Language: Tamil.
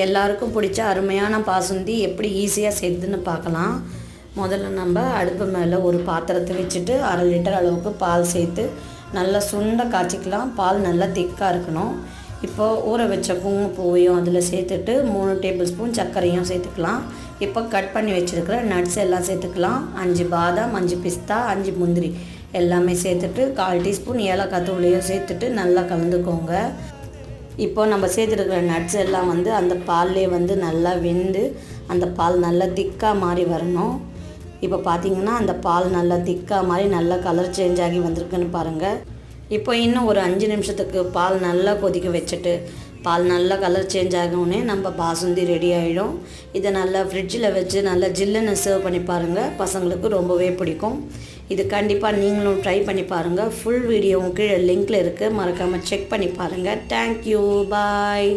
எல்லாருக்கும் பிடிச்ச அருமையான பாசுந்தி எப்படி ஈஸியாக செய்யுதுன்னு பார்க்கலாம். முதல்ல நம்ம அடுப்பு மேலே ஒரு பாத்திரத்தை வச்சுட்டு 1/2 லிட்டர் அளவுக்கு பால் சேர்த்து நல்லா சுண்ட காய்ச்சிக்கலாம். பால் நல்லா திக்காக இருக்கணும். இப்போ ஊற வச்ச குங்குமப்பூவையும் அதில் சேர்த்துட்டு 3 டேபிள் ஸ்பூன் சர்க்கரையும் சேர்த்துக்கலாம். இப்போ கட் பண்ணி வச்சுருக்கிற நட்ஸ் எல்லாம் சேர்த்துக்கலாம். 5 பாதாம், 5 பிஸ்தா, 5 முந்திரி எல்லாமே சேர்த்துட்டு 1/4 டீஸ்பூன் ஏலக்காய் தூளையும் சேர்த்துட்டு நல்லா கலந்துக்கோங்க. இப்போ நம்ம சேர்த்துருக்கிற நட்ஸ் எல்லாம் அந்த பால்லே நல்லா வெந்து அந்த பால் நல்லா திக்காக மாறி வரணும். இப்போ பார்த்திங்கன்னா அந்த பால் நல்லா திக்காக மாறி நல்லா கலர் சேஞ்ச் ஆகி வந்திருக்குன்னு பாருங்கள். இப்போ இன்னும் ஒரு 5 நிமிஷத்துக்கு பால் நல்லா கொதிக்க வச்சுட்டு பால் நல்லா கலர் சேஞ்ச் ஆகவுடனே நம்ம பாசுந்தி ரெடி ஆகிடும். இதை நல்லா ஃப்ரிட்ஜில் வச்சு நல்லா ஜில்லுன்னு சர்வ் பண்ணி பாருங்கள். பசங்களுக்கு ரொம்பவே பிடிக்கும். இது கண்டிப்பாக நீங்களும் ட்ரை பண்ணி பாருங்கள். ஃபுல் வீடியோவும் கீழே லிங்க்கில் இருக்குது, மறக்காமல் செக் பண்ணி பாருங்கள். தேங்க்யூ, பாய்.